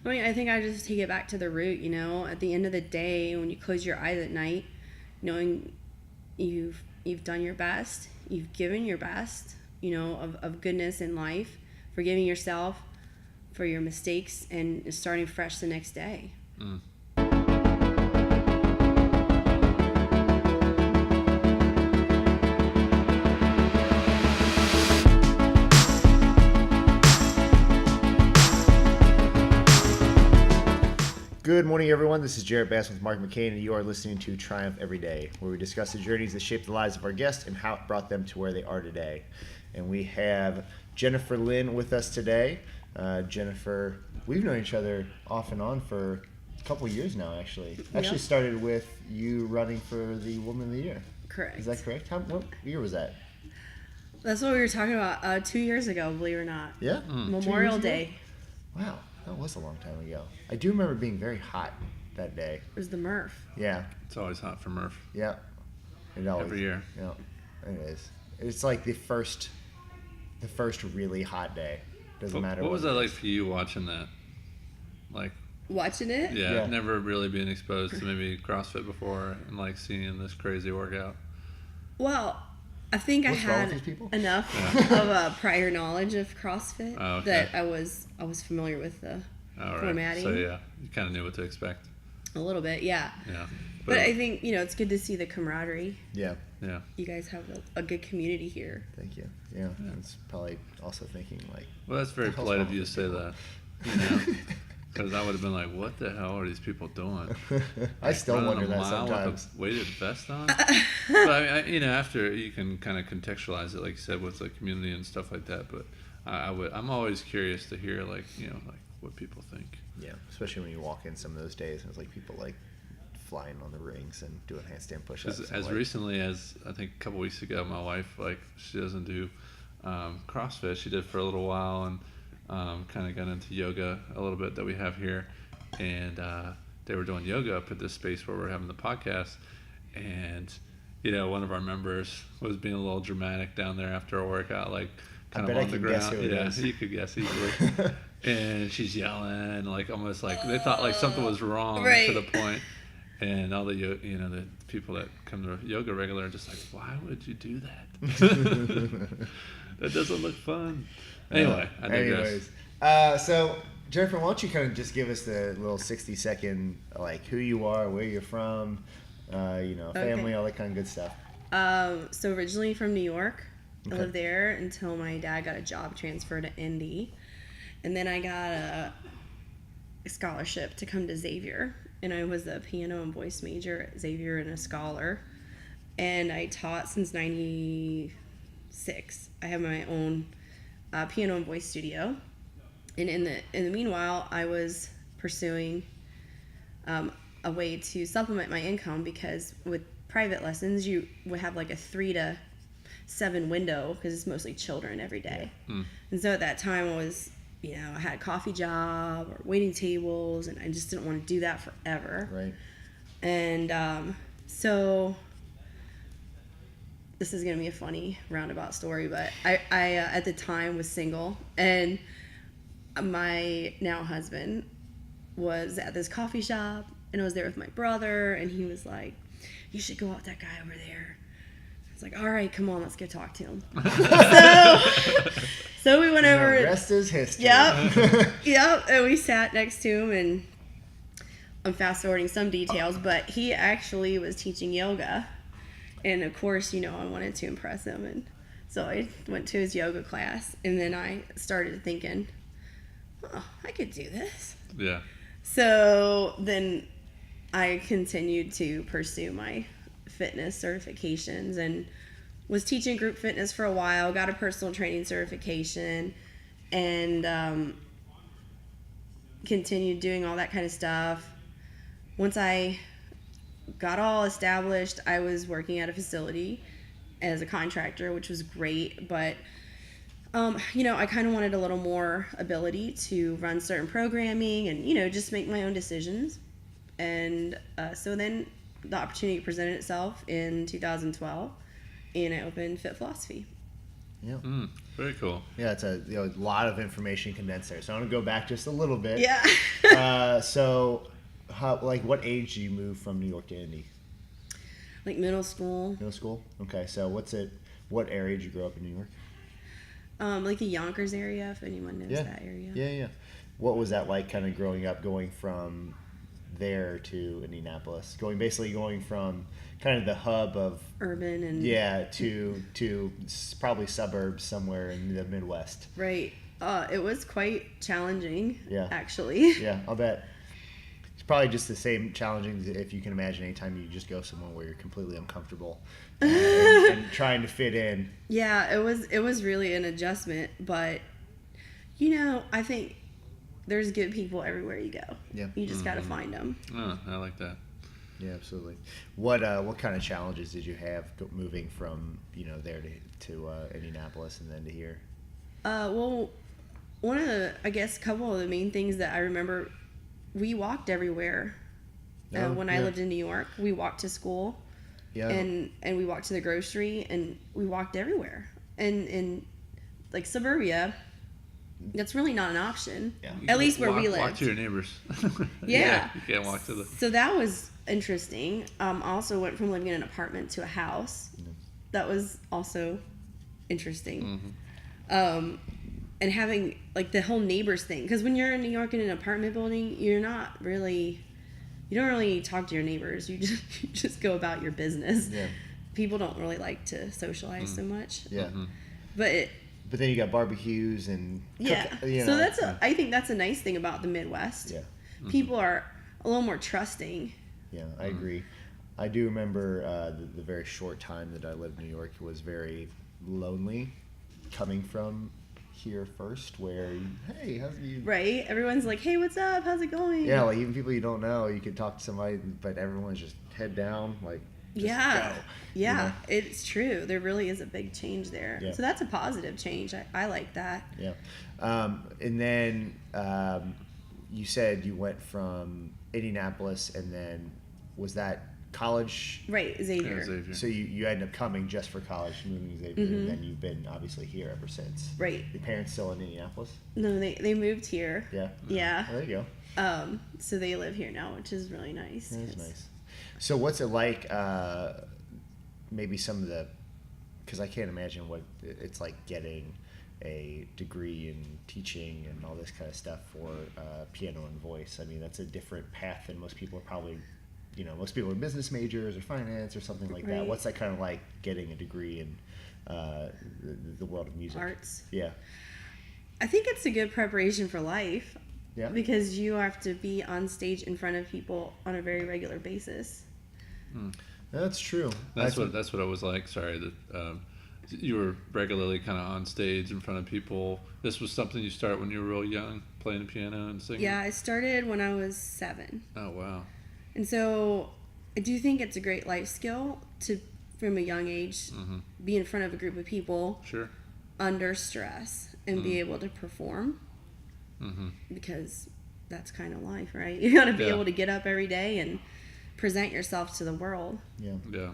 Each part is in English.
I mean, I think I just take it back to the root, at the end of the day, when you close your eyes at night, knowing you've done your best, you've given your best, of goodness in life, forgiving yourself for your mistakes and starting fresh the next day. Good morning, everyone. This is Jared Bass with Mark McCain, and you are listening to Triumph Every Day, where we discuss the journeys that shape the lives of our guests and how it brought them to where they are today. And we have Jennifer Lynn with us today. Jennifer, we've known each other off and on for a couple of years now, actually. Actually started with you running for the Woman of the Year. Correct. Is that correct? What year was that? That's what we were talking about 2 years ago, believe it or not. Yeah? Memorial Day. Wow. That was a long time ago. I do remember being very hot that day. It was the Murph. Yeah. It's always hot for Murph. Yeah. It always, every year. Yeah. It is. It's like the first really hot day. Doesn't matter. What was that like for you watching that? Like watching it? Yeah. Never really being exposed to maybe CrossFit before and like seeing this crazy workout. Well, I think I had enough of a prior knowledge of CrossFit that I was familiar with the formatting. So yeah, you kind of knew what to expect. A little bit, yeah. Yeah. But I think, it's good to see the camaraderie. Yeah. Yeah. You guys have a good community here. Thank you. Yeah. It's probably also thinking like... Well, that's very polite of you to say that. Because I would have been like, what the hell are these people doing? I still wonder that sometimes. With a weighted vest on? But after you can kind of contextualize it, like you said, with the community and stuff like that. But I'm always curious to hear, like what people think. Yeah, especially when you walk in some of those days and it's like people like flying on the rings and doing handstand push-ups. As recently as I think a couple weeks ago, my wife, she doesn't do CrossFit. She did for a little while and kind of got into yoga a little bit that we have here, and they were doing yoga up at this space where we're having the podcast, and one of our members was being a little dramatic down there after a workout, like kind of on the ground. Yeah, you could guess easily. And she's yelling, like almost like they thought like something was wrong to the point. And all the the people that come to yoga regular are just like, why would you do that? That doesn't look fun. Anyway, I digress. So Jennifer, why don't you kind of just give us the little 60-second, like who you are, where you're from, family, all that kind of good stuff. So originally from New York. I lived there until my dad got a job transfer to Indy. And then I got a scholarship to come to Xavier. And I was a piano and voice major at Xavier and a scholar. And I taught since 96. I have my own piano and voice studio. And in the meanwhile, I was pursuing a way to supplement my income, because with private lessons, you would have like a 3 to 7 window, because it's mostly children every day. And so at that time I was, I had a coffee job or waiting tables, and I just didn't want to do that forever. Right. And so this is going to be a funny roundabout story, but I at the time was single, and my now husband was at this coffee shop, and I was there with my brother, and he was like, you should go out with that guy over there. I was like, all right, come on, let's go talk to him. So we went over. The rest is history. Yep. And we sat next to him, and I'm fast forwarding some details, but he actually was teaching yoga. And of course, I wanted to impress him. And so I went to his yoga class, and then I started thinking, oh, I could do this. Yeah. So then I continued to pursue my fitness certifications and was teaching group fitness for a while, got a personal training certification, and continued doing all that kind of stuff. Once I got all established, I was working at a facility as a contractor, which was great, but I kind of wanted a little more ability to run certain programming and, just make my own decisions. And so then the opportunity presented itself in 2012, and I opened Fit Philosophie. Yeah. Very cool. Yeah, it's a lot of information condensed there. So I want to go back just a little bit. Yeah. So, what age do you move from New York to Indy? Like middle school. Middle school. Okay. So what area did you grow up in New York? Like the Yonkers area, if anyone knows that area. Yeah. What was that like, kind of growing up, going from there to Indianapolis, going from kind of the hub of urban and to probably suburbs somewhere in the Midwest. Right. It was quite challenging. Yeah. Actually. Yeah, I'll bet. It's probably just the same challenging, if you can imagine, anytime you just go somewhere where you're completely uncomfortable and trying to fit in. Yeah, it was really an adjustment, but I think there's good people everywhere you go. Yeah. You just got to find them. Oh, I like that. Yeah, absolutely. What kind of challenges did you have moving from there to Indianapolis and then to here? Well, one of the, I guess, couple of the main things that I remember, we walked everywhere. When I lived in New York, we walked to school. Yeah. And we walked to the grocery, and we walked everywhere. And in like suburbia, that's really not an option. Yeah. At least where we lived. Walk to your neighbors. Yeah. You can't walk to the. So that was interesting. I also went from living in an apartment to a house. That was also interesting. And having like the whole neighbors thing, because when you're in New York in an apartment building, you don't really talk to your neighbors. You just go about your business. Yeah. People don't really like to socialize so much. Yeah. But then you got barbecues and so I think that's a nice thing about the Midwest. Yeah. People are a little more trusting. Yeah, I agree. I do remember the very short time that I lived in New York was very lonely, coming from here first, where hey, how's you? Right, everyone's like, hey, what's up? How's it going? Yeah, like even people you don't know, you could talk to somebody, but everyone's just head down, like just go, it's true. There really is a big change there. Yeah. So that's a positive change. I like that. Yeah, and then you said you went from Indianapolis, and then was that college? Right, Xavier. Yeah, Xavier. So you ended up coming just for college, moving to Xavier, and then you've been obviously here ever since. Right. Your parents still in Indianapolis? No, they moved here. Yeah. Yeah. Oh, there you go. So they live here now, which is really nice. go. That's nice. So what's it like, maybe some of the, because I can't imagine what it's like getting a degree in teaching and all this kind of stuff for piano and voice. I mean, that's a different path than most people are probably, most people are business majors or finance or something like that. Right. What's that kind of like, getting a degree in the world of music? Arts. Yeah. I think it's a good preparation for life. Yeah. Because you have to be on stage in front of people on a very regular basis. That's true. That's what it was like. Sorry that you were regularly kind of on stage in front of people. This was something you started when you were real young, playing the piano and singing. Yeah, I started when I was 7. Oh wow. And so I do think it's a great life skill to, from a young age, be in front of a group of people Sure. under stress and be able to perform. Because that's kind of life, right? You got to be able to get up every day and present yourself to the world. Yeah. Yeah.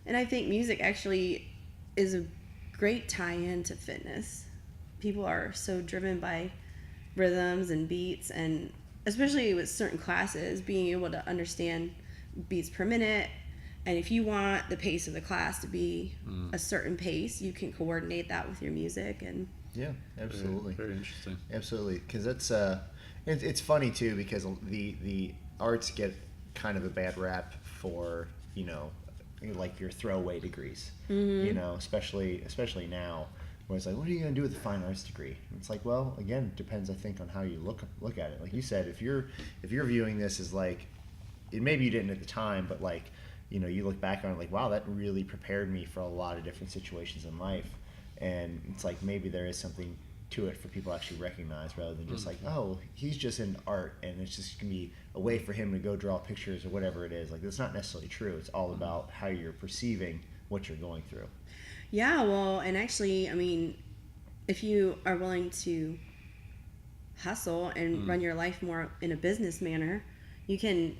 And I think music actually is a great tie-in to fitness. People are so driven by rhythms and beats, and especially with certain classes, being able to understand beats per minute. And if you want the pace of the class to be a certain pace, you can coordinate that with your music. And Yeah, absolutely. Very interesting. Absolutely, because that's it's funny too, because the arts get kind of a bad rap for like your throwaway degrees. Especially now, where it's like, what are you going to do with a fine arts degree? And it's like, well, again, it depends, I think, on how you look at it. Like you said, if you're viewing this as like, maybe you didn't at the time, but like, you look back on it like, wow, that really prepared me for a lot of different situations in life. And it's like, maybe there is something to it for people to actually recognize, rather than just like, oh, he's just in art and it's just gonna be a way for him to go draw pictures or whatever it is. Like, that's not necessarily true. It's all about how you're perceiving what you're going through. yeah, well, and actually, I mean, if you are willing to hustle and run your life more in a business manner, you can.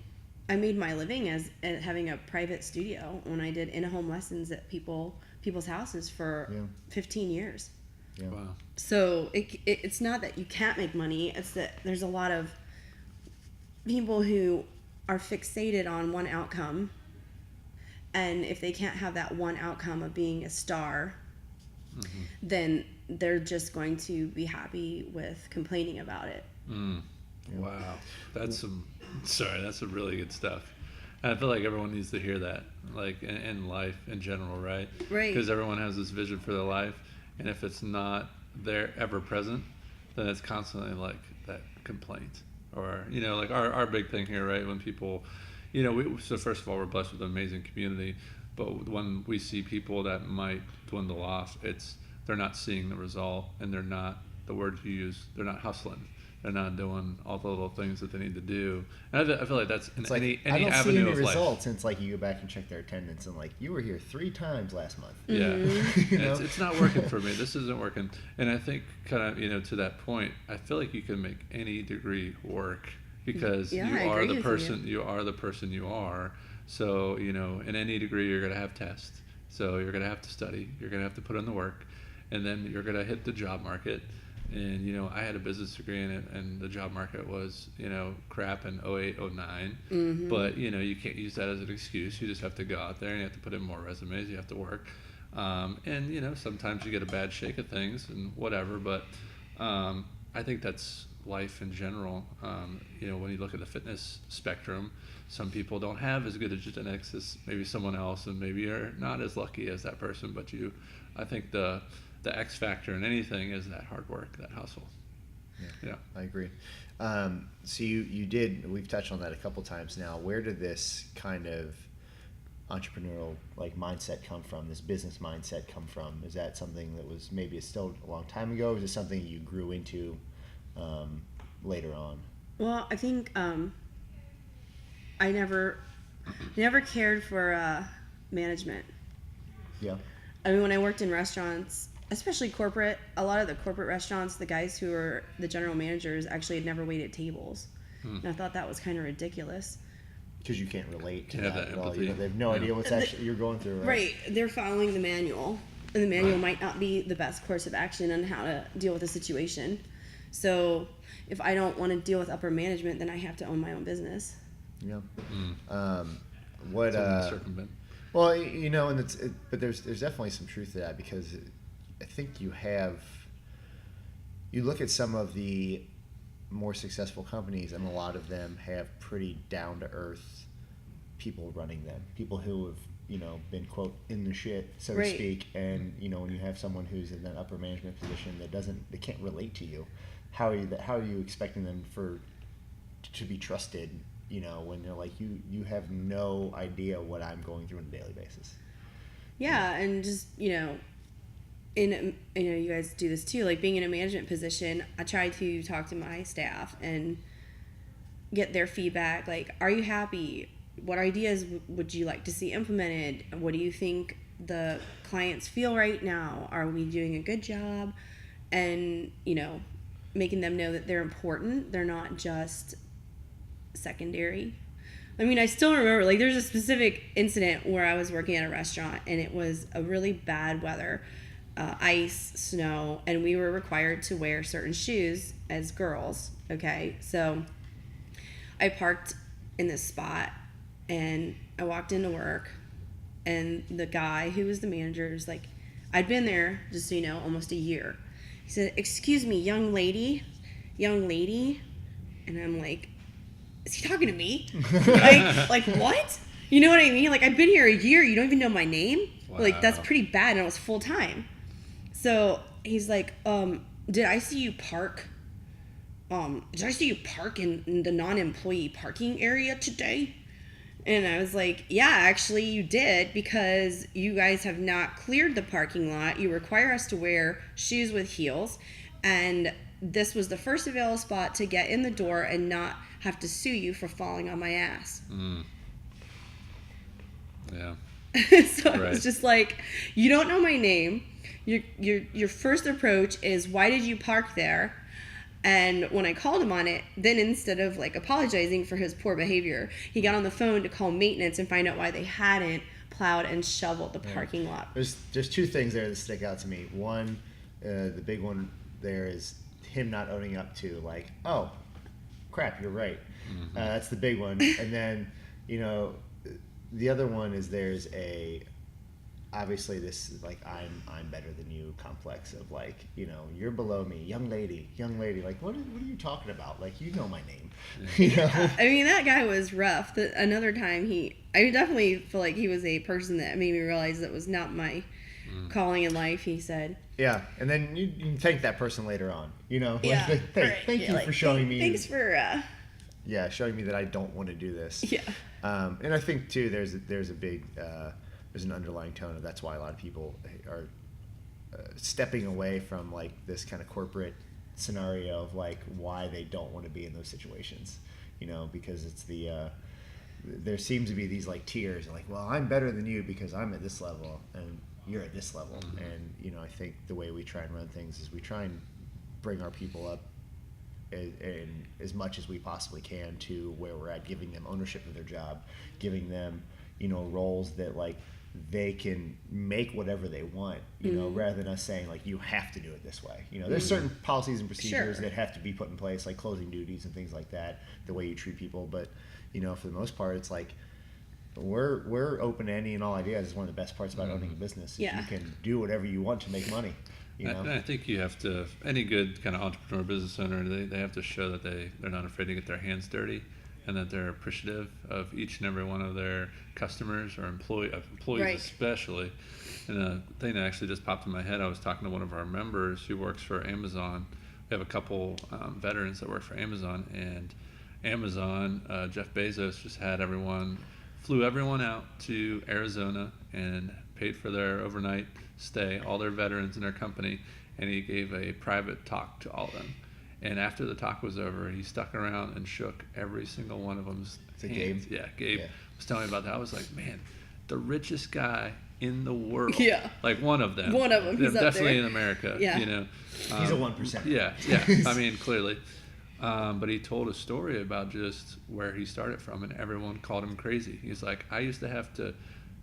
I made my living as having a private studio when I did in-home lessons at people's houses for 15 years. Yeah. Wow. So it's not that you can't make money. It's that there's a lot of people who are fixated on one outcome. And if they can't have that one outcome of being a star, then they're just going to be happy with complaining about it. Wow. That's some really good stuff. And I feel like everyone needs to hear that, like in life in general, right? Right. Because everyone has this vision for their life, and if it's not there ever present, then it's constantly like that complaint. Or, like our big thing here, right? When people, so first of all, we're blessed with an amazing community, but when we see people that might dwindle off, they're not seeing the result, and they're not, the word you use, they're not hustling. They're not doing all the little things that they need to do. And I feel like that's in any I don't see avenue any of results life. since you go back and check their attendance and you were here 3 times last month. Yeah. It's not working for me. This isn't working. And I think kind of, to that point, I feel like you can make any degree work because you are the person you are. So, in any degree you're going to have tests. So you're going to have to study. You're going to have to put in the work. And then you're going to hit the job market. And, I had a business degree in it, and the job market was, crap in 08, 09. But, you can't use that as an excuse. You just have to go out there and you have to put in more resumes. You have to work. And, sometimes you get a bad shake of things and whatever. But I think that's life in general. When you look at the fitness spectrum, some people don't have as good a genetics as maybe someone else, and maybe you're not as lucky as that person. But I think the X factor in anything is that hard work, that hustle. Yeah. I agree. So we've touched on that a couple times now. Where did this kind of entrepreneurial mindset come from, this business mindset come from? Is that something that was maybe still a long time ago, or is it something you grew into later on? Well, I think I never cared for management. Yeah. I mean, when I worked in restaurants, especially corporate, a lot of the corporate restaurants, the guys who were the general managers actually had never waited tables. And I thought that was kind of ridiculous. Because you can't relate to that at all. empathy. They have no idea what's actually you're going through, right? Right. They're following the manual. And the manual might not be the best course of action on how to deal with a situation. So if I don't want to deal with upper management, then I have to own my own business. Yeah. Something to circumvent. Well, and but there's definitely some truth to that, because I think you look at some of the more successful companies, and a lot of them have pretty down to earth people running them, people who have been quote in the shit, so to speak. And when you have someone who's in that upper management position they can't relate to you, how are you expecting them to be trusted? When they're like, you have no idea what I'm going through on a daily basis. Yeah, and just you guys do this too. Like, being in a management position, I try to talk to my staff and get their feedback. Like, are you happy? What ideas would you like to see implemented? What do you think the clients feel right now? Are we doing a good job? And making them know that they're important. They're not just secondary. I mean, I still remember, there's a specific incident where I was working at a restaurant, and it was a really bad weather, ice, snow, and we were required to wear certain shoes as girls. Okay, so I parked in this spot, and I walked into work, and the guy who was the manager was like, I'd been there, just so you know, almost a year. He said, "Excuse me, young lady," and I'm like, is he talking to me? like what? You know what I mean? I've been here a year. You don't even know my name? Wow. That's pretty bad. And I was full time. So he's like, did I see you park? Did I see you park in the non-employee parking area today? And I was like, yeah, actually you did, because you guys have not cleared the parking lot. You require us to wear shoes with heels. And this was the first available spot to get in the door and not have to sue you for falling on my ass. Yeah. So it was just like, you don't know my name. Your first approach is, why did you park there? And when I called him on it, then instead of apologizing for his poor behavior, he got on the phone to call maintenance and find out why they hadn't plowed and shoveled the parking lot. There's 2 things there that stick out to me. One, the big one there is him not owning up to, like, oh, crap, you're right. That's the big one. And then, the other one is there's obviously this, like, I'm better than you complex of, like, you're below me, young lady, like, what are you talking about? Like, you know my name. I mean, that guy was rough. Another time I definitely feel like he was a person that made me realize that was not my calling in life. He said, yeah, and then you can thank that person later on, yeah, like, thank you for showing me. Thanks for showing me that I don't want to do this. Yeah. And I think too, there's a big there's an underlying tone of that's why a lot of people are stepping away from, like, this kind of corporate scenario of, like, why they don't want to be in those situations, because it's there seems to be these, like, tiers, like, well, I'm better than you because I'm at this level and you're at this level. And I think the way we try and run things is we try and bring our people up in as much as we possibly can to where we're at, giving them ownership of their job, giving them roles that, like, they can make whatever they want, rather than us saying, like, you have to do it this way. There's certain policies and procedures that have to be put in place, like closing duties and things like that, the way you treat people. But for the most part, it's like we're open to any and all ideas. Is one of the best parts about owning a business. Yeah. You can do whatever you want to make money. I think you have to, any good kind of entrepreneur business owner, they have to show that they're not afraid to get their hands dirty, and that they're appreciative of each and every one of their customers or employees right. especially. And a thing that actually just popped in my head, I was talking to one of our members who works for Amazon. We have a couple veterans that work for Amazon, and Amazon, Jeff Bezos just flew everyone out to Arizona and paid for their overnight stay, all their veterans in their company, and he gave a private talk to all of them. And after the talk was over, he stuck around and shook every single one of them's hands. Gabe? Yeah, Gabe was telling me about that. I was like, man, the richest guy in the world. Yeah. Like one of them. He's definitely up there. in America. Yeah. He's a 1%. Yeah. I mean, clearly. But he told a story about just where he started from, and everyone called him crazy. He's like, I used to have to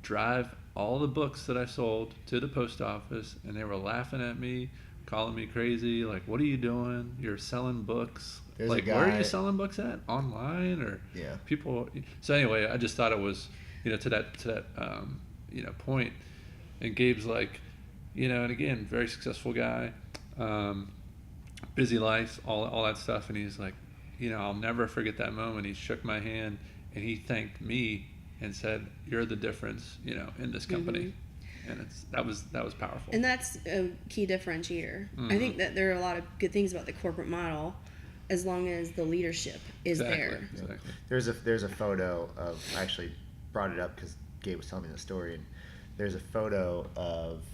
drive all the books that I sold to the post office, and they were laughing at me, calling me crazy. Like, what are you doing? You're selling books. There's like, where are you selling books at? Online or people? So anyway, I just thought it was, to that point. And Gabe's like, and again, very successful guy, busy life, all that stuff. And he's like, I'll never forget that moment. He shook my hand and he thanked me and said, "You're the difference, in this company." And that was powerful. And that's a key differentiator. I think that there are a lot of good things about the corporate model, as long as the leadership is there. Exactly. There's a photo of, I actually brought it up because Gabe was telling me the story, and there's a photo of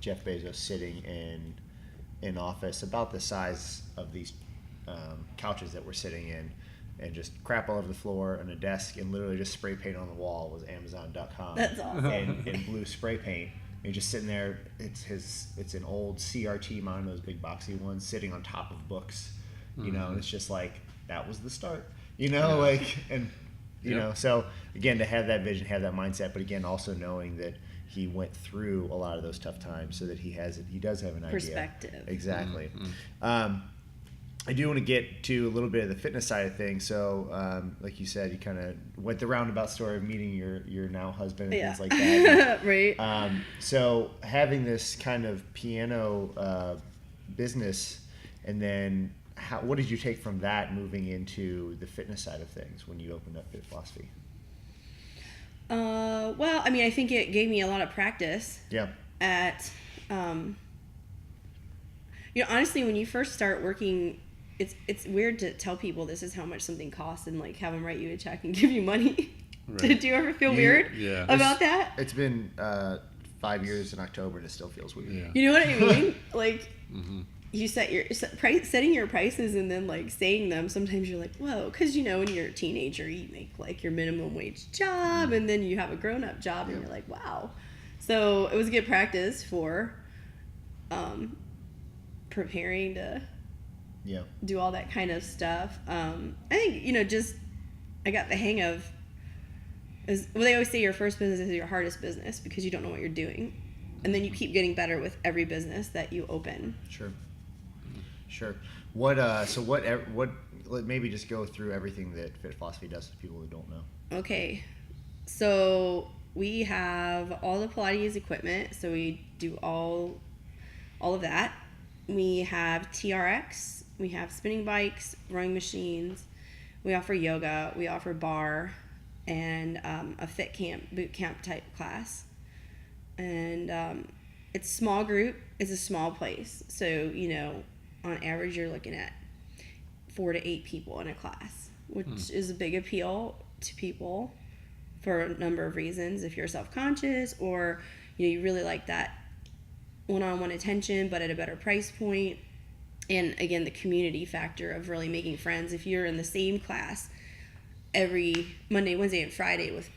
Jeff Bezos sitting in an office about the size of these couches that we're sitting in, and just crap all over the floor on a desk, and literally just spray paint on the wall was Amazon.com. That's awesome. And blue spray paint. And you're just sitting there. It's an old CRT monitor, those big boxy ones, sitting on top of books. And it's just like, that was the start. So again, to have that vision, have that mindset, but again, also knowing that he went through a lot of those tough times, so that he does have an idea. Perspective. Exactly. I do want to get to a little bit of the fitness side of things. So, like you said, you kind of went the roundabout story of meeting your now husband and things like that. Right. So having this kind of piano business, and then what did you take from that moving into the fitness side of things when you opened up Fit Philosophy? Well, I mean, I think it gave me a lot of practice. Yeah. At, honestly, when you first start working, it's weird to tell people this is how much something costs and, like, have them write you a check and give you money. Right. Do you ever feel weird about that? It's been 5 years in October, and it still feels weird. Yeah. You know what I mean? Like, you setting your prices and then, like, saying them. Sometimes you're like, whoa, because when you're a teenager, you make, like, your minimum wage job, and then you have a grown-up job, and you're like, wow. So it was good practice for preparing to do all that kind of stuff. I think I got the hang of, they always say your first business is your hardest business because you don't know what you're doing. and then you keep getting better with every business that you open. Sure. Maybe just go through everything that Fit Philosophy does to people who don't know. Okay, so we have all the Pilates equipment, so we do all of that. We have TRX, we have spinning bikes, rowing machines, we offer yoga, we offer bar, and a fit camp, boot camp type class. And it's small group, it's a small place, so on average you're looking at 4 to 8 people in a class, which is a big appeal to people for a number of reasons. If you're self-conscious, or you really like that one-on-one attention but at a better price point, and again the community factor of really making friends. If you're in the same class every Monday, Wednesday, and Friday with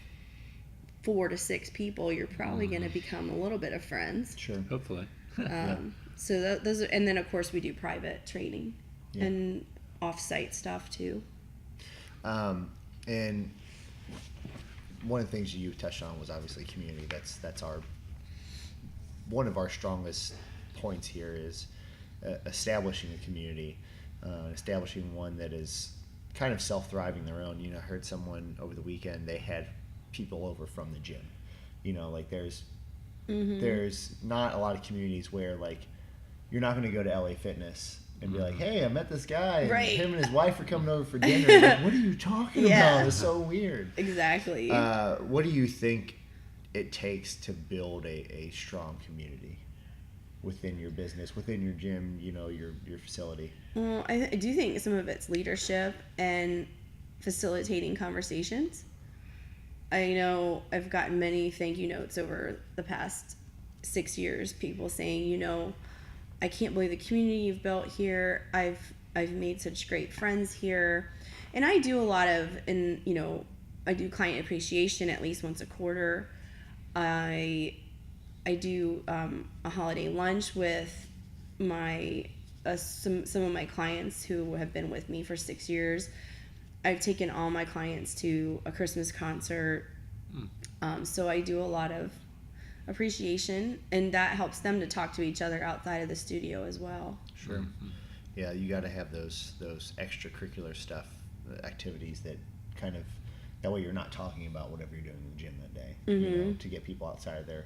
4 to 6 people, you're probably going to become a little bit of friends. Sure. Hopefully. So those are, and then of course we do private training and off-site stuff too. And one of the things you touched on was obviously community. That's one of our strongest points here is establishing a community, establishing one that is kind of self-thriving their own. I heard someone over the weekend, they had people over from the gym. Like there's not a lot of communities where like you're not going to go to LA Fitness and be like, hey, I met this guy, and him and his wife are coming over for dinner. Like, what are you talking about? It's so weird. Exactly. What do you think it takes to build a strong community within your business, within your gym, your facility? Well, I do think some of it's leadership and facilitating conversations. I know I've gotten many thank you notes over the past 6 years, people saying, I can't believe the community you've built here. I've made such great friends here. And I do a lot of, I do client appreciation at least once a quarter. I do a holiday lunch with some of my clients who have been with me for 6 years. I've taken all my clients to a Christmas concert. So I do a lot of appreciation, and that helps them to talk to each other outside of the studio as well. Sure. Yeah, you got to have those extracurricular stuff, activities that kind of, that way you're not talking about whatever you're doing in the gym that day, to get people outside of their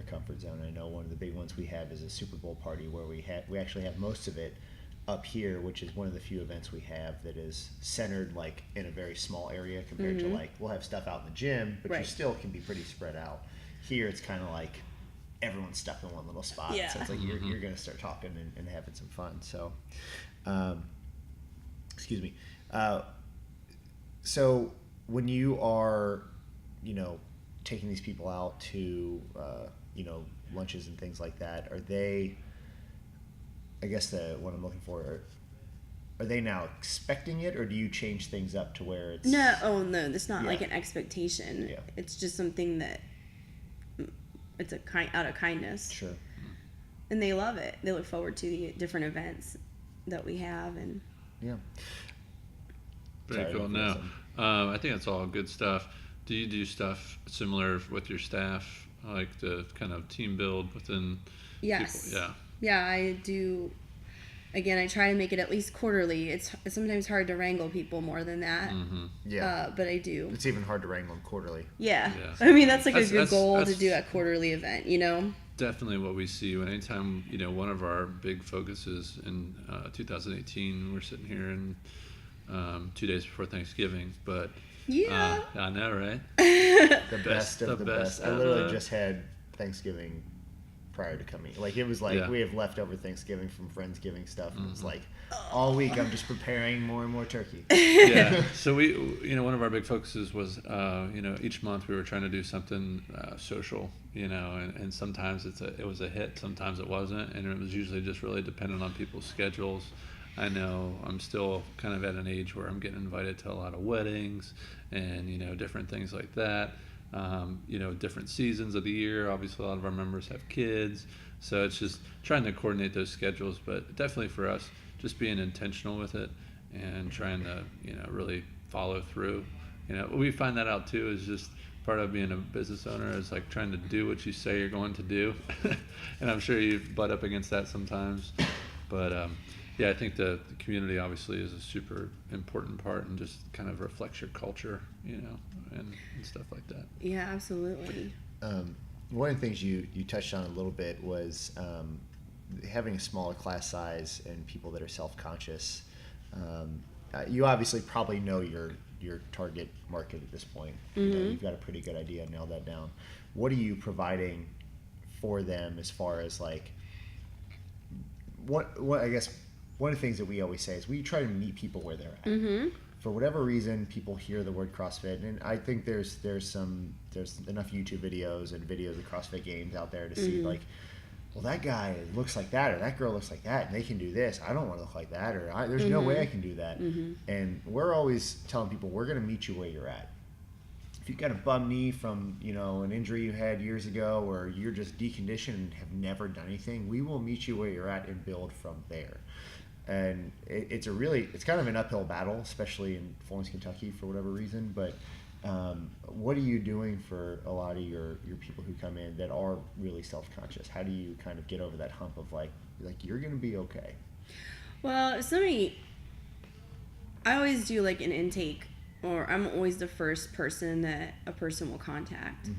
comfort zone. I know one of the big ones we have is a Super Bowl party where we actually have most of it up here, which is one of the few events we have that is centered like in a very small area compared to like we'll have stuff out in the gym, but you still can be pretty spread out. Here it's kind of like everyone's stuck in one little spot, so it's like you're going to start talking and having some fun. So excuse me. So when you are taking these people out to lunches and things like that, are they, I guess what I'm looking for, are they now expecting it, or do you change things up to where it's... No, it's not like an expectation. Yeah. It's just something that it's out of kindness. Sure. And they love it. They look forward to the different events that we have. And very cool. No, I think that's all good stuff. Do you do stuff similar with your staff, like the kind of team build within Yes. people? Yeah, I do. Again, I try to make it at least quarterly. It's sometimes hard to wrangle people more than that. But I do. It's even hard to wrangle them quarterly. Yeah. Yeah. I mean, that's like a good goal to do a quarterly event, Definitely what we see when anytime, one of our big focuses in 2018, we're sitting here in 2 days before Thanksgiving, but I know, right? The best of the best. I literally just had Thanksgiving prior to coming. Like, it was like we have leftover Thanksgiving from Friendsgiving stuff, and it's like all week I'm just preparing more and more turkey. So we, one of our big focuses was, each month we were trying to do something social, and sometimes it was a hit, sometimes it wasn't, and it was usually just really dependent on people's schedules. I know I'm still kind of at an age where I'm getting invited to a lot of weddings and, different things like that. Different seasons of the year. Obviously, a lot of our members have kids. So it's just trying to coordinate those schedules. But definitely for us, just being intentional with it and trying to, really follow through. We find that out too, is just part of being a business owner is like trying to do what you say you're going to do. And I'm sure you butt up against that sometimes. But yeah, I think the community obviously is a super important part and just kind of reflects your culture, and stuff like that. Yeah, absolutely. One of the things you touched on a little bit was having a smaller class size and people that are self-conscious. You obviously probably know your target market at this point. You've got a pretty good idea, nailed that down. What are you providing for them as far as like what I guess one of the things that we always say is we try to meet people where they're at. For whatever reason, people hear the word CrossFit, and I think there's enough YouTube videos and videos of CrossFit games out there to see like, well, that guy looks like that, or that girl looks like that, and they can do this. I don't want to look like that, or there's no way I can do that. And we're always telling people we're going to meet you where you're at. If you've got a bum knee from an injury you had years ago, or you're just deconditioned and have never done anything, we will meet you where you're at and build from there. And it's kind of an uphill battle, especially in Florence, Kentucky, for whatever reason. But what are you doing for a lot of your people who come in that are really self-conscious? How do you kind of get over that hump of like you're going to be okay? Well, I always do like an intake, or I'm always the first person that a person will contact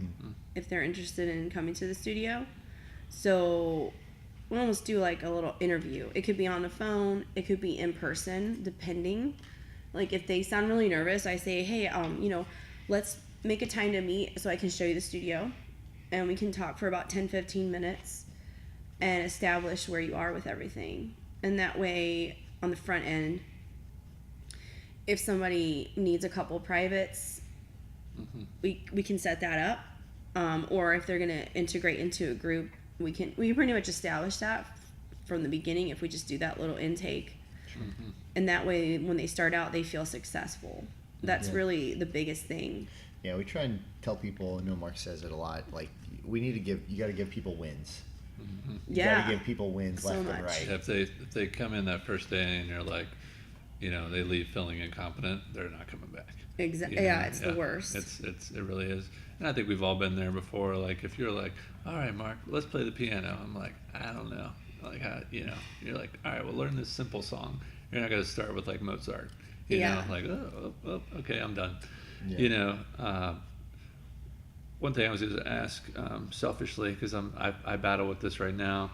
if they're interested in coming to the studio. So we'll almost do like a little interview. It could be on the phone, it could be in person, depending. Like if they sound really nervous, I say, hey, let's make a time to meet so I can show you the studio, and we can talk for about 10-15 minutes and establish where you are with everything. And that way, on the front end, if somebody needs a couple privates, we can set that up. Or if they're going to integrate into a group, we pretty much establish that from the beginning if we just do that little intake. And that way, when they start out, they feel successful. That's really the biggest thing. Yeah, we try and tell people, I know Mark says it a lot, like you got to give people wins. You got to give people wins left and right. Yeah, if they come in that first day and you're like, they leave feeling incompetent, they're not coming back. Exactly. Yeah, it's the worst. It really is. And I think we've all been there before. Like if you're like, all right, Mark, let's play the piano. I'm like, I don't know. Like you're like, all right, we'll learn this simple song. You're not going to start with like Mozart. You know, like okay, I'm done. One thing I was going to ask selfishly, because I battle with this right now.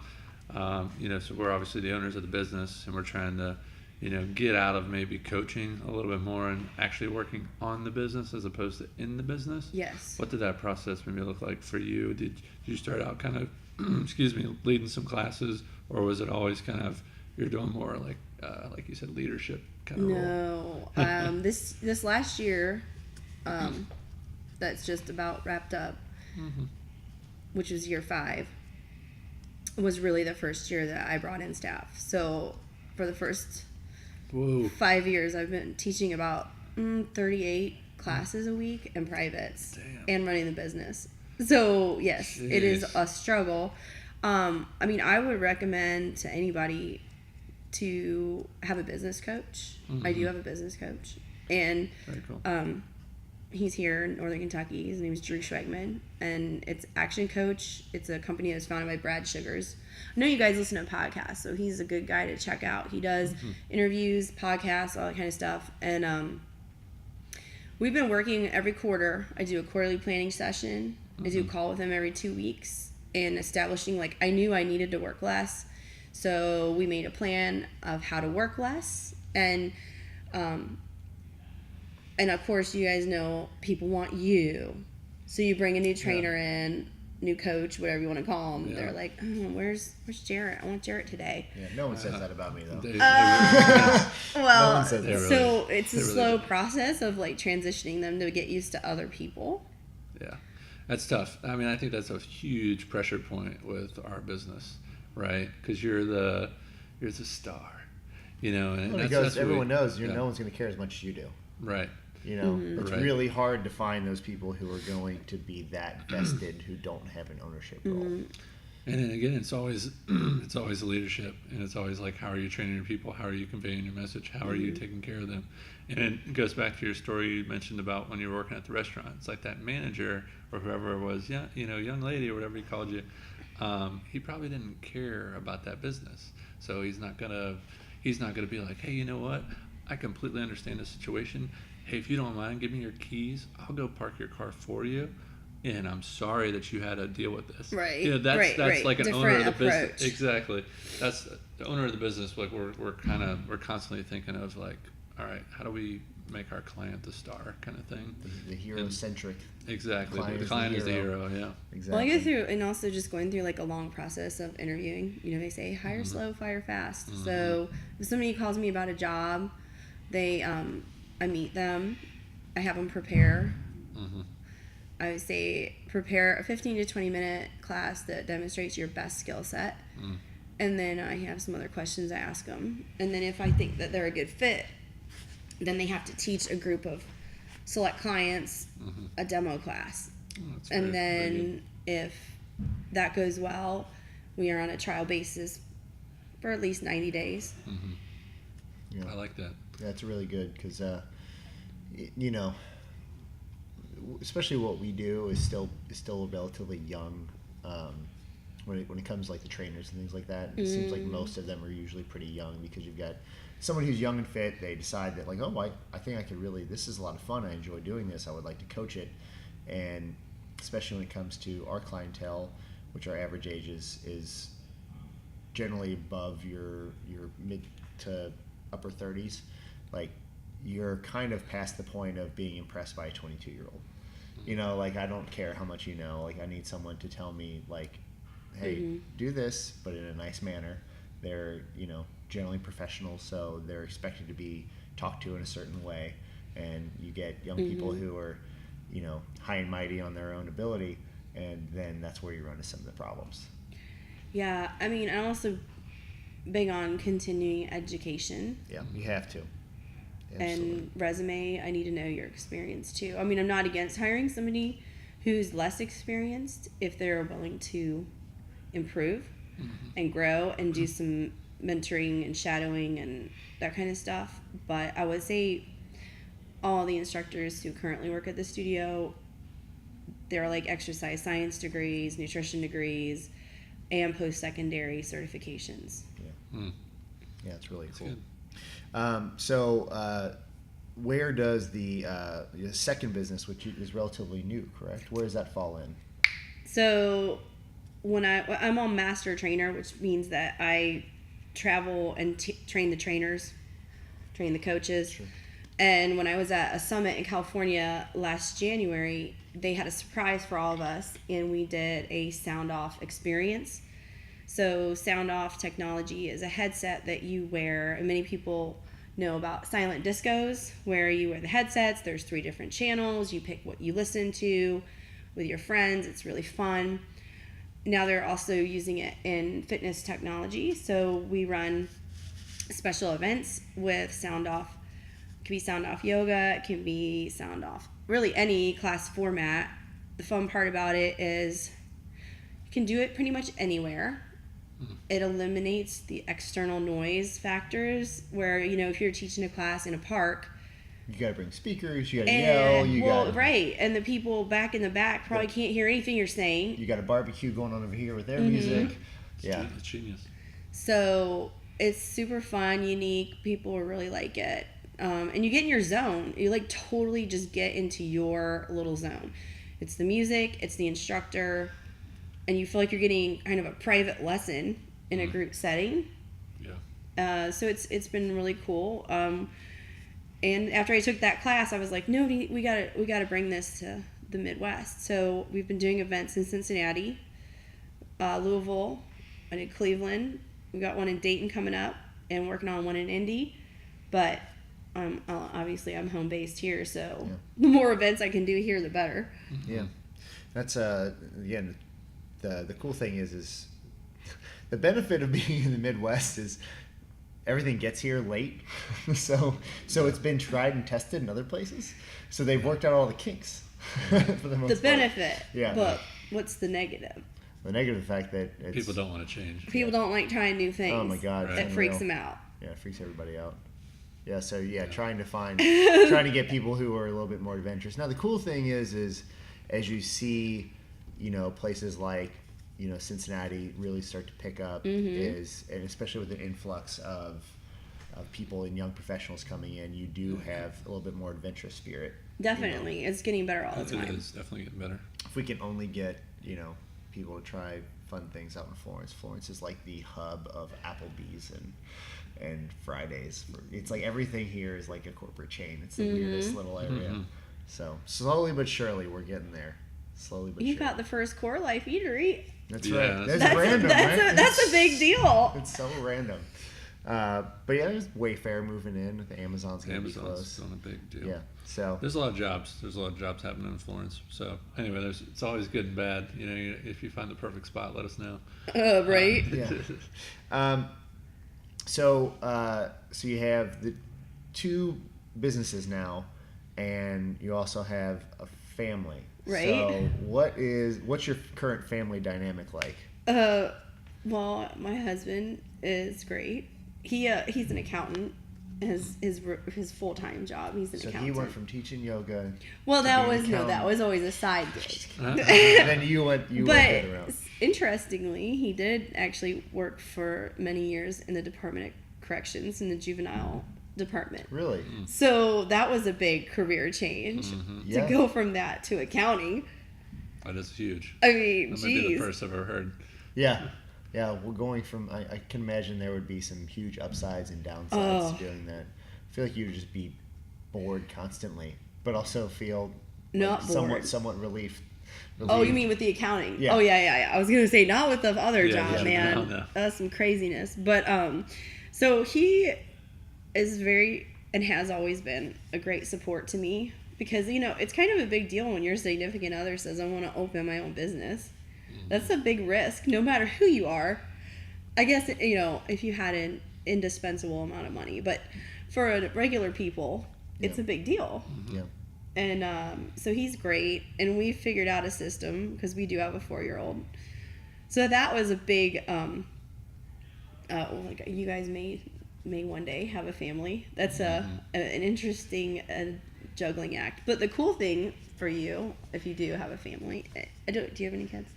So we're obviously the owners of the business, and we're trying to get out of maybe coaching a little bit more and actually working on the business as opposed to in the business. Yes. What did that process maybe look like for you? Did you start out kind of, leading some classes, or was it always kind of you're doing more like you said, leadership kind of role? No. This last year, that's just about wrapped up, which was year 5, was really the first year that I brought in staff. So for the first 5 years, I've been teaching about 38 classes a week and privates. Damn. And running the business. So yes, Jeez. It is a struggle. I would recommend to anybody to have a business coach. I do have a business coach, and very cool. He's here in Northern Kentucky. His name is Drew Schwegman, and it's Action Coach. It's a company that was founded by Brad Sugars. I know you guys listen to podcasts, so he's a good guy to check out. He does interviews, podcasts, all that kind of stuff. And we've been working every quarter. I do a quarterly planning session. I do a call with him every 2 weeks, and establishing, I knew I needed to work less. So we made a plan of how to work less. And of course, you guys know people want you. So you bring a new trainer in, new coach, whatever you want to call them. They're like, oh, where's Jarrett? I want Jarrett today. Yeah, no one says that about me, though. Well, no one says that. So it's a slow process of transitioning them to get used to other people. Yeah, that's tough. I mean, I think that's a huge pressure point with our business, right? Because you're the star, And because everyone knows no one's going to care as much as you do. Right. It's really hard to find those people who are going to be that vested who don't have an ownership role. And then again, it's always leadership, and it's always like, how are you training your people? How are you conveying your message? How are you taking care of them? And it goes back to your story you mentioned about when you were working at the restaurant. It's like that manager or whoever it was, young lady or whatever he called you, he probably didn't care about that business. So he's not gonna be like, hey, you know what? I completely understand the situation. Hey, if you don't mind, give me your keys. I'll go park your car for you. And I'm sorry that you had to deal with this. Right. That's like an Different owner of the approach. business. Exactly. That's the owner of the business. Like we're constantly thinking of like, all right, how do we make our client the star kind of thing? The hero-centric. Exactly. The client is the hero. Yeah. Exactly. Well, I go through, and also just going through like a long process of interviewing. They say hire slow, fire fast. So if somebody calls me about a job, I meet them, I have them prepare. I would say prepare a 15 to 20 minute class that demonstrates your best skill set. And then I have some other questions I ask them. And then if I think that they're a good fit, then they have to teach a group of select clients a demo class. And then if that goes well, we are on a trial basis for at least 90 days. Yeah. I like that. That's really good because, especially what we do is still relatively young when it comes to like the trainers and things like that. It seems like most of them are usually pretty young because you've got someone who's young and fit. They decide that like, oh, I think I could really, this is a lot of fun. I enjoy doing this. I would like to coach it. And especially when it comes to our clientele, which our average age is generally above your mid to upper 30s, like you're kind of past the point of being impressed by a 22-year-old. Like I don't care how much you know. Like I need someone to tell me like, hey, do this, but in a nice manner. They're generally professionals, so they're expected to be talked to in a certain way. And you get young people who are high and mighty on their own ability, and then that's where you run into some of the problems. Yeah, I mean, I'm also big on continuing education. Yeah, you have to. Absolutely. And resume, I need to know your experience too. I mean, I'm not against hiring somebody who's less experienced if they're willing to improve and grow and do some mentoring and shadowing and that kind of stuff. But I would say all the instructors who currently work at the studio, they're like exercise science degrees, nutrition degrees, and post-secondary certifications. Yeah, it's really cool. So where does the second business, which is relatively new, correct? Where does that fall in? So when I'm on master trainer, which means that I travel and train the trainers, train the coaches. Sure. And when I was at a summit in California last January, they had a surprise for all of us, and we did a sound off experience. So sound off technology is a headset that you wear, and many people know about silent discos, where you wear the headsets. There's 3 different channels. You pick what you listen to with your friends. It's really fun. Now they're also using it in fitness technology. So we run special events with sound off. It can be sound off yoga. It can be sound off really any class format. The fun part about it is you can do it pretty much anywhere. It eliminates the external noise factors where, if you're teaching a class in a park, you got to bring speakers, you got to yell, right, and the people back in the back probably can't hear anything you're saying. You got a barbecue going on over here with their music. Yeah. It's genius. So it's super fun, unique. People really like it. And you get in your zone. You like totally just get into your little zone. It's the music, it's the instructor, and you feel like you're getting kind of a private lesson in a group setting. Yeah. So it's been really cool. And after I took that class, I was like, no, we gotta bring this to the Midwest. So we've been doing events in Cincinnati, Louisville, and in Cleveland. We got one in Dayton coming up, and working on one in Indy. But obviously I'm home based here, so the more events I can do here, the better. Yeah, that's again, the cool thing is the benefit of being in the Midwest is everything gets here late, so it's been tried and tested in other places. So they've worked out all the kinks for the most part. Benefit, yeah. But what's the negative? The negative fact that people don't want to change. People don't like trying new things. Oh my God, It freaks them out. Yeah, it freaks everybody out. Yeah, so trying to get people who are a little bit more adventurous. Now the cool thing is as you see, places like, Cincinnati really start to pick up and especially with the influx of people and young professionals coming in, you do have a little bit more adventurous spirit. Definitely. It's getting better all the time. It is definitely getting better. If we can only get, people to try fun things out in Florence. Florence is like the hub of Applebee's and Fridays. It's like everything here is like a corporate chain. It's the weirdest little area. So slowly but surely we're getting there. Slowly but surely. You got the first Core Life eatery. That's Yeah, right. that's That's random, right? That's a big deal. It's so random. But there's Wayfair moving in. The Amazon's going to be close. Doing a big deal. Yeah. So there's a lot of jobs. There's a lot of jobs happening in Florence. So anyway, it's always good and bad. If you find the perfect spot, let us know. Right. Yeah. So you have the 2 businesses now, and you also have a family. Right. So what's your current family dynamic like? Well, my husband is great. He's an accountant. His full-time job. He's an accountant. So he went from teaching yoga. Well, that was always a side gig. And then you went the other route. Interestingly, he did actually work for many years in the Department of Corrections in the juvenile department. Really? So that was a big career change to go from that to accounting. That is huge. I mean, that might be the first I've ever heard. Yeah. Yeah, we're going from, I can imagine there would be some huge upsides and downsides to doing that. I feel like you would just be bored constantly, but also feel not bored. somewhat relieved. Oh, you mean with the accounting? Yeah. Oh, yeah. I was going to say, not with the other job, man. No. That's some craziness. But, so he is very, and has always been, a great support to me. Because, it's kind of a big deal when your significant other says, I want to open my own business. That's a big risk, no matter who you are. I guess, if you had an indispensable amount of money. But for regular people, it's a big deal. Yeah. And so he's great. And we figured out a system, because we do have a 4-year-old. So that was a big, like you guys may one day have a family. That's an interesting juggling act. But the cool thing for you, if you do have a family, do you have any kids?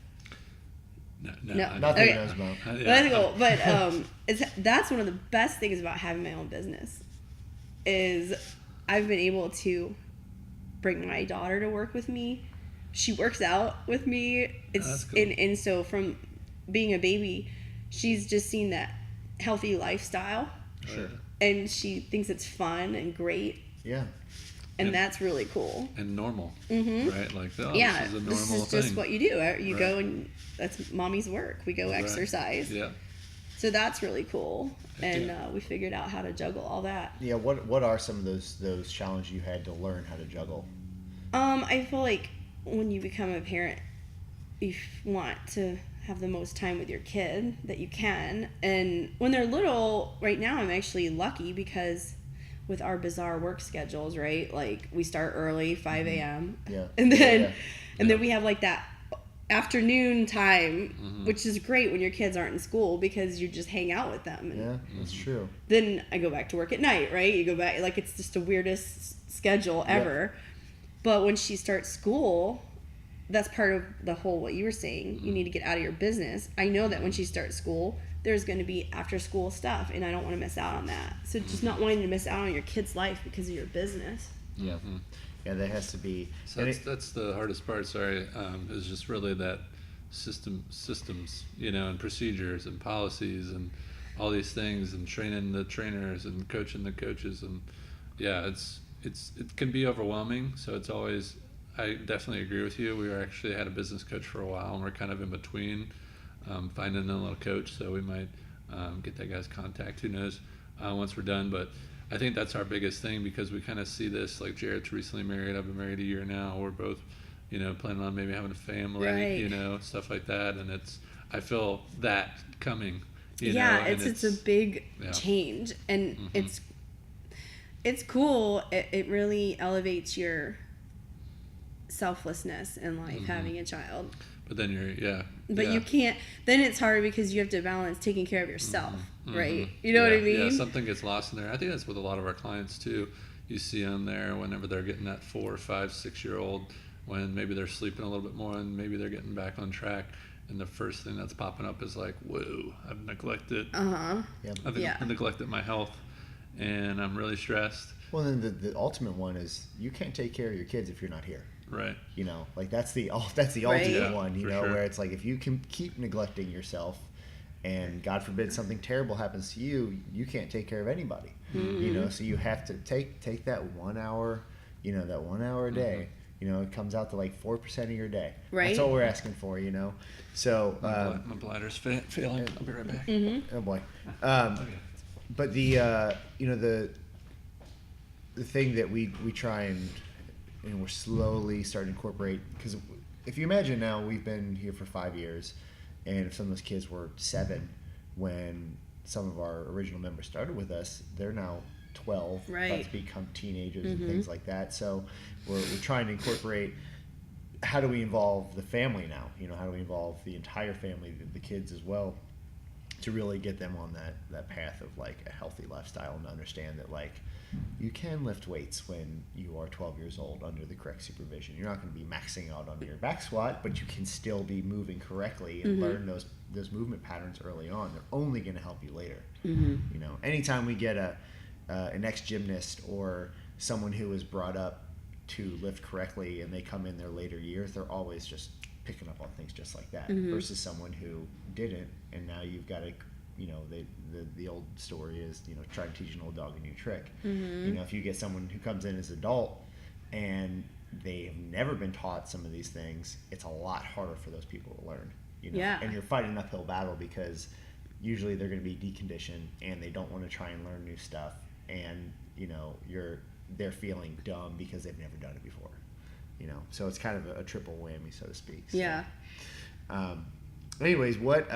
No. Nothing Okay. knows about. But that's one of the best things about having my own business is I've been able to bring my daughter to work with me. She works out with me. That's cool. And so from being a baby, she's just seen that healthy lifestyle. Sure. And she thinks it's fun and great. Yeah. And that's really cool. And normal. Right? Like, this is a normal this is thing. just what you do. You go and that's mommy's work. We go exercise. Yeah. So that's really cool. And we figured out how to juggle all that. Yeah, what are some of those challenges you had to learn how to juggle? I feel like when you become a parent, you want to have the most time with your kid that you can. And when they're little, right now I'm actually lucky because with our bizarre work schedules, right? Like we start early, 5 a.m. Yeah. And then then we have like that afternoon time, which is great when your kids aren't in school because you just hang out with them. And Yeah, that's true. then I go back to work at night, right? You go back, like it's just the weirdest schedule ever. But when she starts school, that's part of the whole, what you were saying, you need to get out of your business. I know that when she starts school, there's going to be after school stuff, and I don't want to miss out on that. So just not wanting to miss out on your kid's life because of your business. Yeah. Yeah, there has to be. So that's the hardest part, is just really that systems, and procedures and policies and all these things and training the trainers and coaching the coaches. And it can be overwhelming. So it's always, I definitely agree with you. We actually had a business coach for a while, and we're kind of in between finding a little coach. So we might get that guy's contact. Who knows once we're done. But I think that's our biggest thing because we kind of see this, like Jared's recently married. I've been married a year now. We're both, planning on maybe having a family, Right. Stuff like that. And I feel that coming, It's a big change, and it's cool. It really elevates your selflessness in life, having a child. But then you're But you can't. Then it's hard because you have to balance taking care of yourself, right? You know yeah, what I mean? Yeah, something gets lost in there. I think that's with a lot of our clients too. You see them there whenever they're getting that 4, 5, 6-year-old, when maybe they're sleeping a little bit more and maybe they're getting back on track. And the first thing that's popping up is like, whoa, I've neglected. Yep. I've neglected my health, and I'm really stressed. Well, then the ultimate one is you can't take care of your kids if you're not here. Right. You know, like that's the ultimate one. You know, sure. where it's like if you can keep neglecting yourself, and God forbid something terrible happens to you, you can't take care of anybody. You know, so you have to take that 1 hour. You know, that 1 hour a day. You know, it comes out to like 4% of your day. Right. That's all we're asking for. You know, so My bladder's failing. I'll be right back. Oh boy. But the you know the thing that we try and we're slowly starting to incorporate, because if you imagine now, we've been here for 5 years, and if some of those kids were 7 when some of our original members started with us, they're now 12, about to become teenagers and things like that. So we're trying to incorporate, how do we involve the family now? You know, how do we involve the entire family, the kids as well, to really get them on that path of like a healthy lifestyle, and understand that like you can lift weights when you are 12 years old under the correct supervision. You're not going to be maxing out on your back squat, but you can still be moving correctly and learn those movement patterns early on. They're only going to help you later. You know, anytime we get an ex-gymnast or someone who was brought up to lift correctly and they come in their later years, they're always just picking up on things just like that, versus someone who didn't, and now you've got to, you know, the old story is, you know, try to teach an old dog a new trick. You know, if you get someone who comes in as an adult and they have never been taught some of these things, it's a lot harder for those people to learn, you know. And you're fighting an uphill battle, because usually they're going to be deconditioned and they don't want to try and learn new stuff, and you know, they're feeling dumb because they've never done it before, you know. So it's kind of a triple whammy, so to speak. So, anyways, what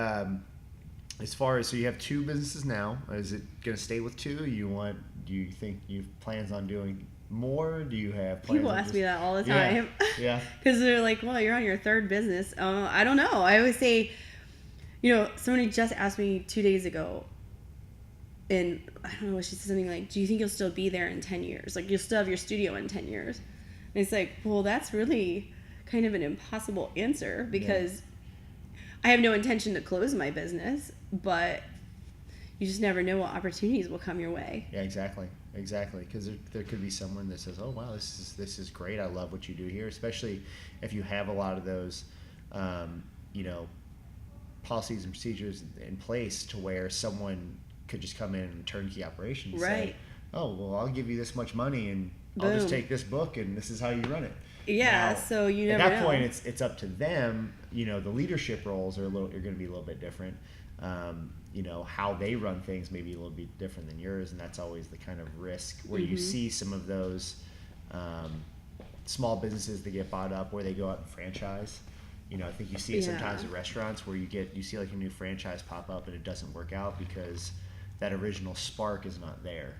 as far as, so you have 2 businesses now, is it going to stay with 2? Do you think you have plans on doing more? Do you have plans? People ask me that all the time. Yeah. Because they're like, well, you're on your 3rd business. I don't know. I always say, you know, somebody just asked me 2 days ago, and I don't know, she said something like, do you think you'll still be there in 10 years? Like, you'll still have your studio in 10 years? And it's like, well, that's really kind of an impossible answer, because I have no intention to close my business, but you just never know what opportunities will come your way. Yeah, exactly. Because there could be someone that says, oh, wow, this is great. I love what you do here, especially if you have a lot of those, you know, policies and procedures in place to where someone could just come in and turnkey operation and say, oh, well, I'll give you this much money and I'll just take this book and this is how you run it. Yeah, now, so you never know. At that know. point, it's up to them. You know, the leadership roles are going to be a little bit different. You know, how they run things may be a little bit different than yours, and that's always the kind of risk where you see some of those small businesses that get bought up where they go out and franchise. You know, I think you see it sometimes at restaurants where you see like a new franchise pop up and it doesn't work out because that original spark is not there.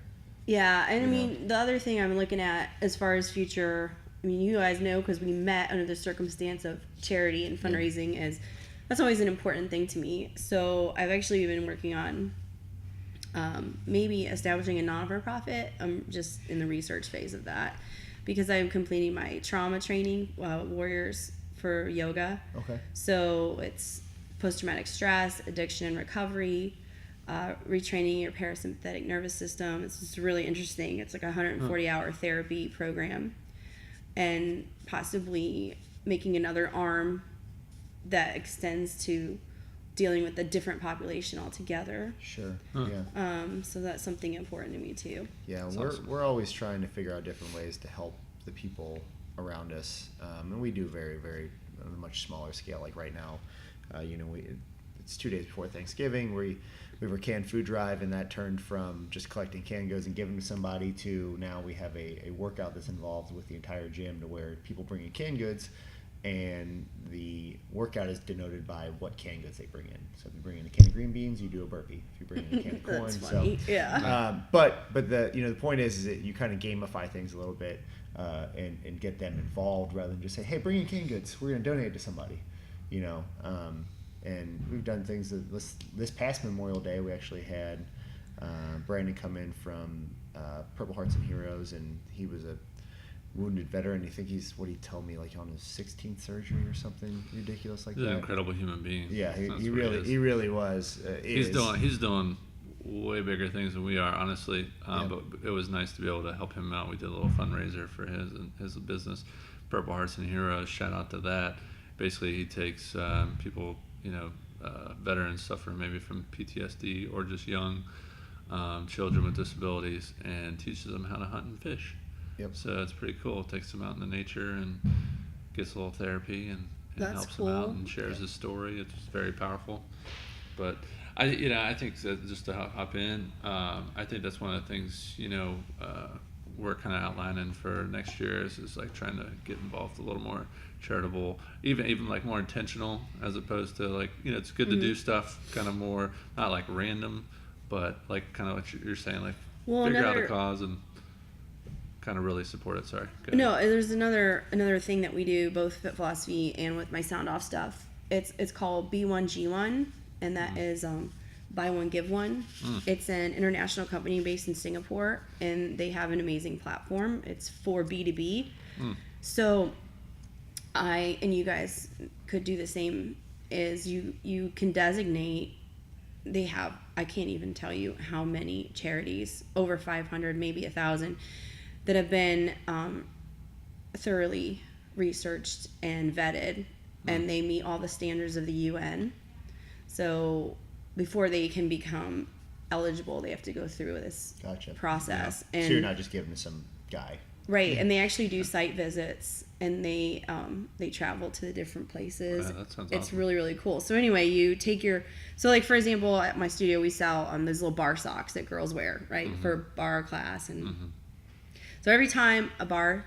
Yeah, and I mean, the other thing I'm looking at as far as future, I mean, you guys know, because we met under the circumstance of charity and fundraising, is that's always an important thing to me. So I've actually been working on maybe establishing a non-for-profit. I'm just in the research phase of that, because I'm completing my trauma training, Warriors for yoga. Okay. So it's post-traumatic stress, addiction and recovery, retraining your parasympathetic nervous system. It's just really interesting. It's like a 140-hour therapy program, and possibly making another arm that extends to dealing with a different population altogether. Sure. Yeah. So that's something important to me too. Yeah, That's we're awesome. we're always trying to figure out different ways to help the people around us, and we do very, very on a much smaller scale. Like right now, you know, it's 2 days before Thanksgiving. We have a canned food drive, and that turned from just collecting canned goods and giving them to somebody to now we have a workout that's involved with the entire gym, to where people bring in canned goods, and the workout is denoted by what canned goods they bring in. So if you bring in a can of green beans, you do a burpee. If you bring in a can of corn, That's funny. but the point is that you kind of gamify things a little bit, and get them involved rather than just say, hey, bring in canned goods. We're going to donate it to somebody. you know, and we've done things that this past Memorial Day, we actually had Brandon come in from Purple Hearts and Heroes, and he was a wounded veteran. I think he's, what he told me, like on his 16th surgery or something ridiculous like He's that. an incredible human being. Yeah, he really was. He's doing way bigger things than we are, honestly. But it was nice to be able to help him out. We did a little fundraiser for his business, Purple Hearts and Heroes. Shout out to that. Basically, he takes people, veterans suffering maybe from PTSD or just young children with disabilities, and teaches them how to hunt and fish. Yep. So it's pretty cool. Takes them out in the nature and gets a little therapy and helps cool. him out and shares his story. It's very powerful. But I think that just to hop in, I think that's one of the things we're kind of outlining for next year is like trying to get involved a little more charitable, even like more intentional, as opposed to like, it's good to do stuff kind of more not like random, but like kind of what you're saying, like figure out a cause and kind of really support it. Sorry. No, there's another thing that we do, both Fit Philosophy and with my Sound Off stuff. It's called B1G1, and that is buy one give one. It's an international company based in Singapore, and they have an amazing platform. It's for B2B. So and you guys could do the same, is you can designate. They have, I can't even tell you how many charities, over 500, maybe 1,000, that have been thoroughly researched and vetted, and they meet all the standards of the UN. So before they can become eligible, they have to go through this process. Yeah. And so you're not just giving to some guy. Right, and they actually do site visits, and they travel to the different places. That sounds It's awesome. really, really cool. So anyway, you take so like for example, at my studio we sell those little bar socks that girls wear, right, for bar class, and so every time a bar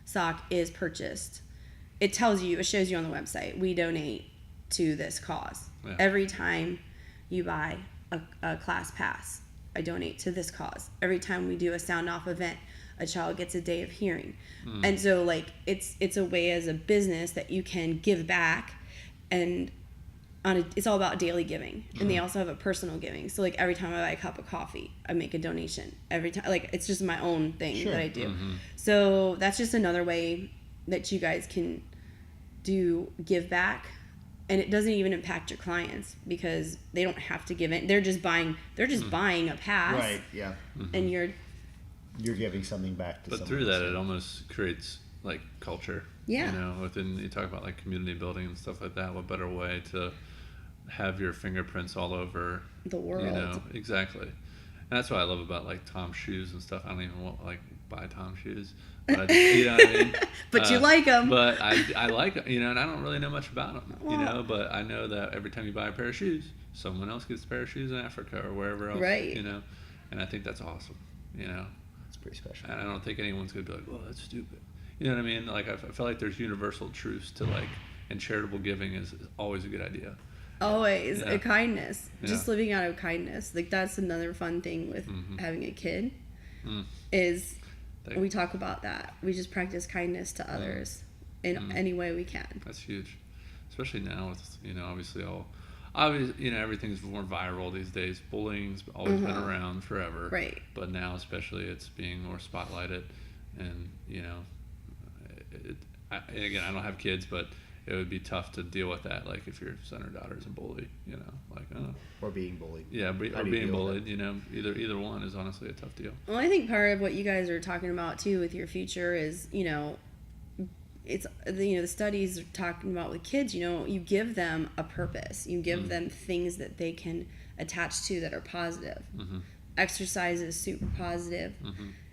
sock is purchased, it shows you on the website, we donate to this cause. Yeah. Every time you buy a class pass, I donate to this cause. Every time we do a Sound Off event, a child gets a day of hearing. And so like it's a way as a business that you can give back, and it's all about daily giving. And they also have a personal giving. So like every time I buy a cup of coffee, I make a donation. Every time, like it's just my own thing that I do. So that's just another way that you guys can give back. And it doesn't even impact your clients because they don't have to give it. They're just buying a pass. Right, yeah. And you're giving something back to someone. But through that, it almost creates like culture. Yeah. Within, you talk about like community building and stuff like that. What better way to have your fingerprints all over the world? Exactly. And that's what I love about like Tom's shoes and stuff. I don't even want like buy Tom's shoes, but you know what I mean. But you like them. But I like them, and I don't really know much about them, But I know that every time you buy a pair of shoes, someone else gets a pair of shoes in Africa or wherever else, right? And I think that's awesome, It's pretty special. And I don't think anyone's gonna be like, "Well, that's stupid." You know what I mean? Like I feel like there's universal truths to like, and charitable giving is always a good idea. Always. A kindness. Just living out of kindness. Like that's another fun thing with having a kid is we talk about that. We just practice kindness to others in any way we can. That's huge. Especially now with, obviously everything's more viral these days. Bullying's always been around forever. Right. But now especially it's being more spotlighted, and and again, I don't have kids, but it would be tough to deal with that. Like if your son or daughter's a bully, or being bullied. Yeah, or being bullied. Either one is honestly a tough deal. Well, I think part of what you guys are talking about too with your future is, it's the studies are talking about with kids. You give them a purpose. You give them things that they can attach to that are positive. Exercise is super positive.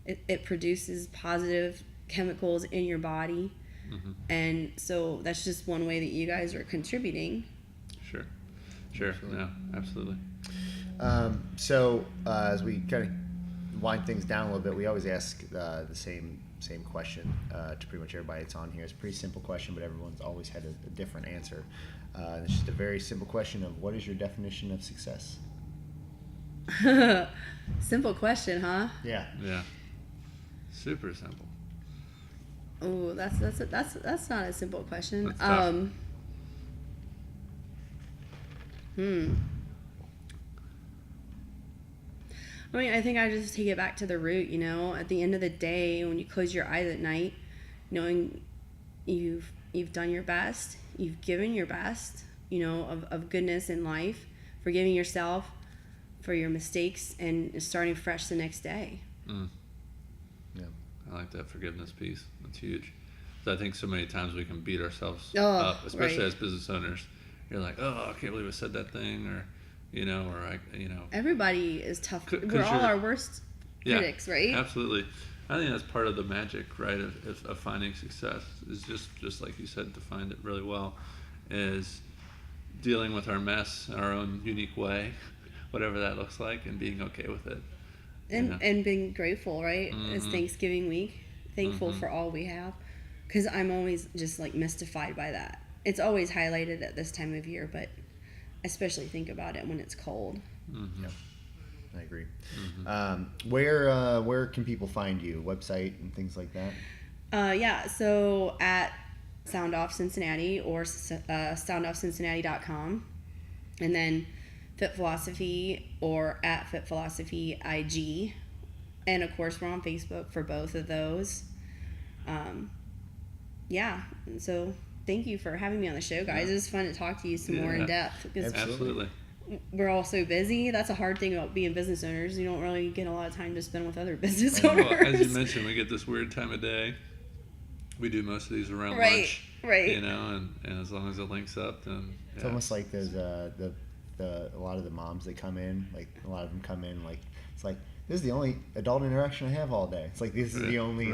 It produces positive chemicals in your body. And so that's just one way that you guys are contributing. Sure. No, absolutely. So as we kind of wind things down a little bit, we always ask the same question to pretty much everybody that's on here. It's a pretty simple question, but everyone's always had a different answer. It's just a very simple question of what is your definition of success? Simple question, huh? Yeah. Super simple. Oh, that's not a simple question. That's tough. I mean, I think I just take it back to the root, you know, at the end of the day, when you close your eyes at night, knowing you've done your best, you've given your best, you know, of goodness in life, forgiving yourself for your mistakes and starting fresh the next day. Yeah. I like that forgiveness piece. That's huge. So I think so many times we can beat ourselves up, especially right. as business owners. You're like, oh, I can't believe I said that thing, or Everybody is tough. 'Cause We're all you're- our worst critics, right? Absolutely. I think that's part of the magic, right, of finding success, is just like you said, defined it really well, is dealing with our mess in our own unique way, whatever that looks like, and being okay with it. And being grateful, right? It's Thanksgiving week. Thankful for all we have. Because I'm always just like mystified by that. It's always highlighted at this time of year, but especially think about it when it's cold. Yeah, I agree. Where can people find you? Website and things like that? So at Sound Off Cincinnati or soundoffcincinnati.com, and then Fit Philosophy or at Fit Philosophy IG, and of course we're on Facebook for both of those. So thank you for having me on the show, guys. It was fun to talk to you some more in depth, because Absolutely. we're all so busy. That's a hard thing about being business owners. You don't really get a lot of time to spend with other business owners. Well, as you mentioned, we get this weird time of day. We do most of these around lunch, right. and as long as it links up, then It's almost like there's a lot of the moms that come in, like a lot of them come in like, it's like, this is the only adult interaction I have all day. It's like, this is the only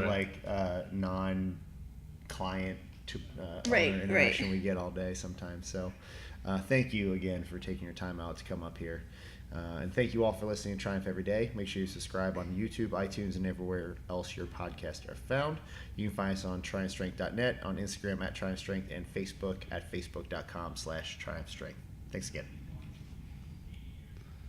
non-client to owner interaction we get all day sometimes. So thank you again for taking your time out to come up here. And thank you all for listening to Triumph Every Day. Make sure you subscribe on YouTube, iTunes, and everywhere else your podcasts are found. You can find us on triumphstrength.net, on Instagram at triumphstrength, and Facebook at facebook.com/triumphstrength. Thanks again.